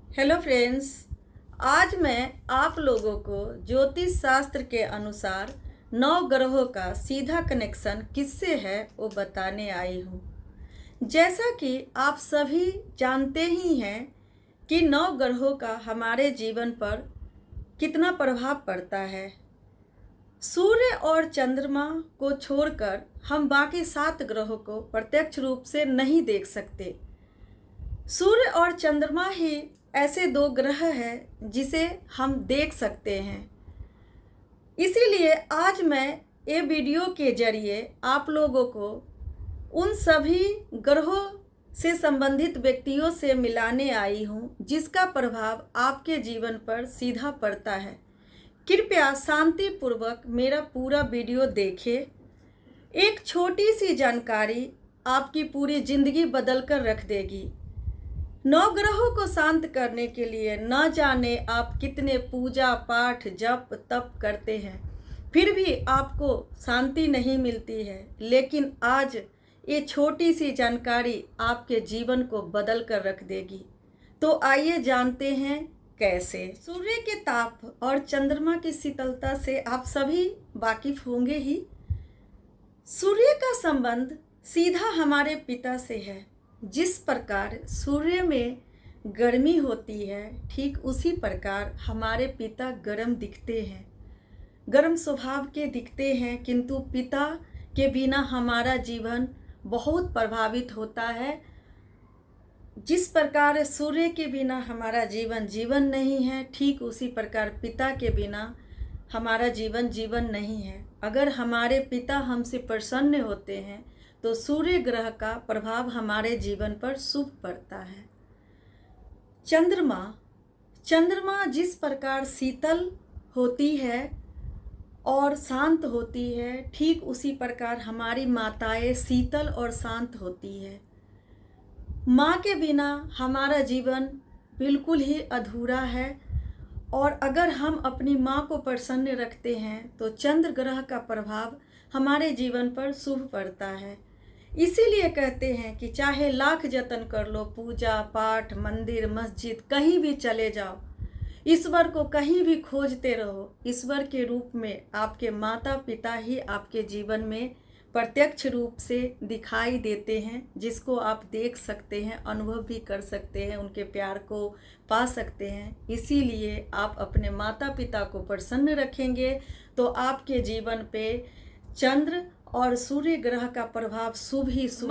Hello friends. आज मैं आप लोगों को ज्योतिष शास्त्र के अनुसार नौ ग्रहों का सीधा कनेक्शन किससे है वो बताने आई हूँ। जैसा कि आप सभी जानते ही हैं कि नौ ग्रहों का हमारे जीवन पर कितना प्रभाव पड़ता है। सूर्य और चंद्रमा को छोड़कर हम बाकी 7 ग्रहों को प्रत्यक्ष रूप से नहीं देख सकते। सूर्य और चंद्रमा ही ऐसे 2 ग्रह हैं जिसे हम देख सकते हैं। इसीलिए आज मैं ये वीडियो के जरिए आप लोगों को उन सभी ग्रहों से संबंधित व्यक्तियों से मिलाने आई हूँ जिसका प्रभाव आपके जीवन पर सीधा पड़ता है। कृपया शांतिपूर्वक मेरा पूरा वीडियो देखें। एक छोटी सी जानकारी आपकी पूरी जिंदगी बदल कर रख देगी। 9 ग्रहों को शांत करने के लिए न जाने आप कितने पूजा पाठ जप तप करते हैं, फिर भी आपको शांति नहीं मिलती है। लेकिन आज ये छोटी सी जानकारी आपके जीवन को बदल कर रख देगी। तो आइए जानते हैं कैसे। सूर्य के ताप और चंद्रमा की शीतलता से आप सभी वाकिफ होंगे ही। सूर्य का संबंध सीधा हमारे पिता से है। जिस प्रकार सूर्य में गर्मी होती है, ठीक उसी प्रकार हमारे पिता गर्म दिखते हैं, गर्म स्वभाव के दिखते हैं। किंतु पिता के बिना हमारा जीवन बहुत प्रभावित होता है। जिस प्रकार सूर्य के बिना हमारा जीवन नहीं है, ठीक उसी प्रकार पिता के बिना हमारा जीवन नहीं है। अगर हमारे पिता हमसे प्रसन्न होते हैं तो सूर्य ग्रह का प्रभाव हमारे जीवन पर शुभ पड़ता है। चंद्रमा जिस प्रकार शीतल होती है और शांत होती है, ठीक उसी प्रकार हमारी माताएं शीतल और शांत होती है। माँ के बिना हमारा जीवन बिल्कुल ही अधूरा है। और अगर हम अपनी माँ को प्रसन्न रखते हैं तो चंद्र ग्रह का प्रभाव हमारे जीवन पर शुभ पड़ता है। इसीलिए कहते हैं कि चाहे लाख जतन कर लो, पूजा पाठ मंदिर मस्जिद कहीं भी चले जाओ, ईश्वर को कहीं भी खोजते रहो, ईश्वर के रूप में आपके माता पिता ही आपके जीवन में प्रत्यक्ष रूप से दिखाई देते हैं, जिसको आप देख सकते हैं, अनुभव भी कर सकते हैं, उनके प्यार को पा सकते हैं। इसीलिए आप अपने माता पिता को प्रसन्न रखेंगे तो आपके जीवन पे चंद्र और सूर्य ग्रह का प्रभाव शुभ ही शुभ।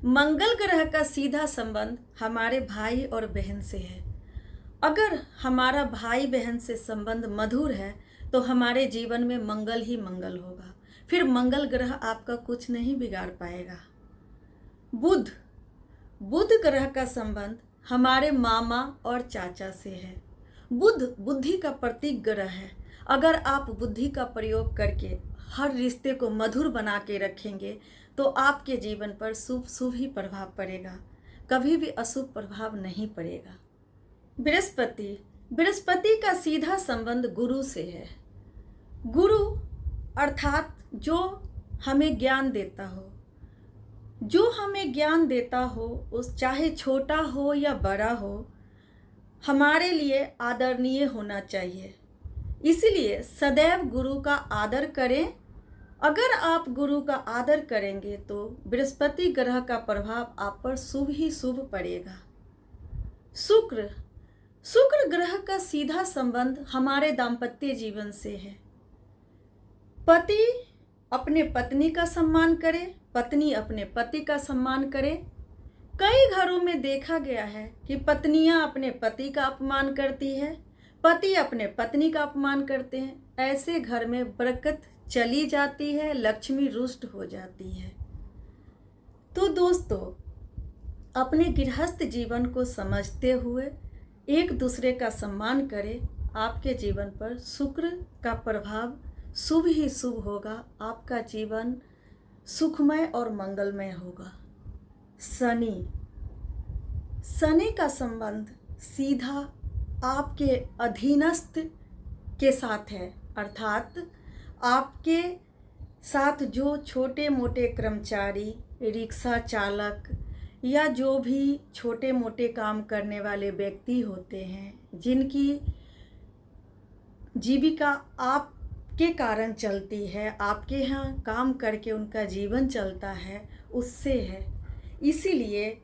मंगल ग्रह का सीधा संबंध हमारे भाई और बहन से है। अगर हमारा भाई बहन से संबंध मधुर है तो हमारे जीवन में मंगल ही मंगल होगा। फिर मंगल ग्रह आपका कुछ नहीं बिगाड़ पाएगा। बुध ग्रह का संबंध हमारे मामा और चाचा से है। बुध बुद्धि का प्रतीक ग्रह है। अगर आप बुद्धि का प्रयोग करके हर रिश्ते को मधुर बना के रखेंगे तो आपके जीवन पर शुभ ही प्रभाव पड़ेगा, कभी भी अशुभ प्रभाव नहीं पड़ेगा। बृहस्पति का सीधा संबंध गुरु से है। गुरु अर्थात जो हमें ज्ञान देता हो, उस चाहे छोटा हो या बड़ा हो, हमारे लिए आदरणीय होना चाहिए। इसलिए सदैव गुरु का आदर करें। अगर आप गुरु का आदर करेंगे तो बृहस्पति ग्रह का प्रभाव आप पर शुभ ही शुभ पड़ेगा। शुक्र ग्रह का सीधा संबंध हमारे दाम्पत्य जीवन से है। पति अपने पत्नी का सम्मान करे, पत्नी अपने पति का सम्मान करे। कई घरों में देखा गया है कि पत्नियां अपने पति का अपमान करती है, पति अपने पत्नी का अपमान करते हैं। ऐसे घर में बरकत चली जाती है, लक्ष्मी रुष्ट हो जाती है। तो दोस्तों, अपने गृहस्थ जीवन को समझते हुए एक दूसरे का सम्मान करें। आपके जीवन पर शुक्र का प्रभाव शुभ ही शुभ होगा। आपका जीवन सुखमय और मंगलमय होगा। शनि का संबंध सीधा आपके अधीनस्थ के साथ है, अर्थात आपके साथ जो छोटे मोटे कर्मचारी, रिक्शा चालक या जो भी छोटे मोटे काम करने वाले व्यक्ति होते हैं, जिनकी जीविका आपके कारण चलती है, आपके यहाँ काम करके उनका जीवन चलता है, उससे है। इसीलिए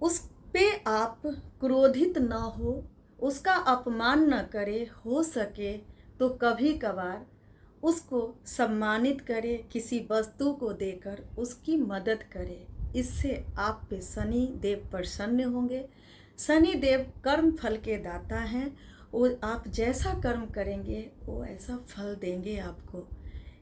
उस पे आप क्रोधित न हो, उसका अपमान न करें, हो सके तो कभी कभार उसको सम्मानित करें, किसी वस्तु को देकर उसकी मदद करें। इससे आप पे शनि देव प्रसन्न होंगे। शनि देव कर्म फल के दाता हैं, वो आप जैसा कर्म करेंगे वो ऐसा फल देंगे आपको।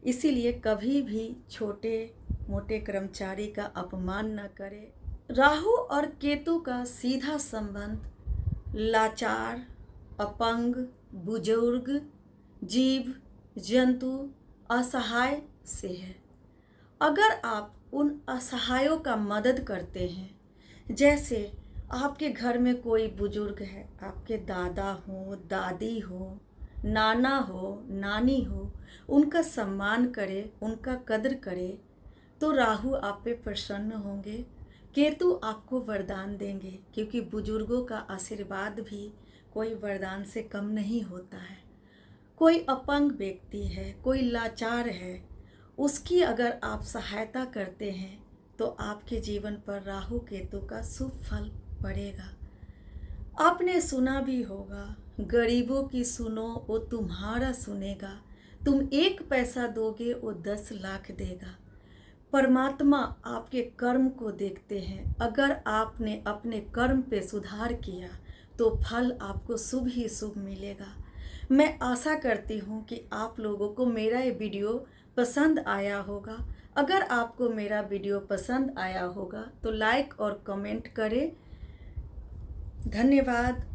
इसीलिए कभी भी छोटे मोटे कर्मचारी का अपमान न करें। राहु और केतु का सीधा संबंध लाचार, अपंग, बुजुर्ग, जीव जंतु, असहाय से है। अगर आप उन असहायों का मदद करते हैं, जैसे आपके घर में कोई बुजुर्ग है, आपके दादा हो, दादी हो, नाना हो, नानी हो, उनका सम्मान करें, उनका कद्र करें, तो राहु आप पे प्रसन्न होंगे। केतु आपको वरदान देंगे, क्योंकि बुजुर्गों का आशीर्वाद भी कोई वरदान से कम नहीं होता है। कोई अपंग व्यक्ति है, कोई लाचार है, उसकी अगर आप सहायता करते हैं तो आपके जीवन पर राहु केतु का शुभ फल पड़ेगा। आपने सुना भी होगा, गरीबों की सुनो वो तुम्हारा सुनेगा, तुम 1 पैसा दोगे वो 10 लाख देगा। परमात्मा आपके कर्म को देखते हैं। अगर आपने अपने कर्म पे सुधार किया तो फल आपको शुभ ही शुभ मिलेगा। मैं आशा करती हूँ कि आप लोगों को मेरा ये वीडियो पसंद आया होगा। अगर आपको मेरा वीडियो पसंद आया होगा तो लाइक और कमेंट करें। धन्यवाद।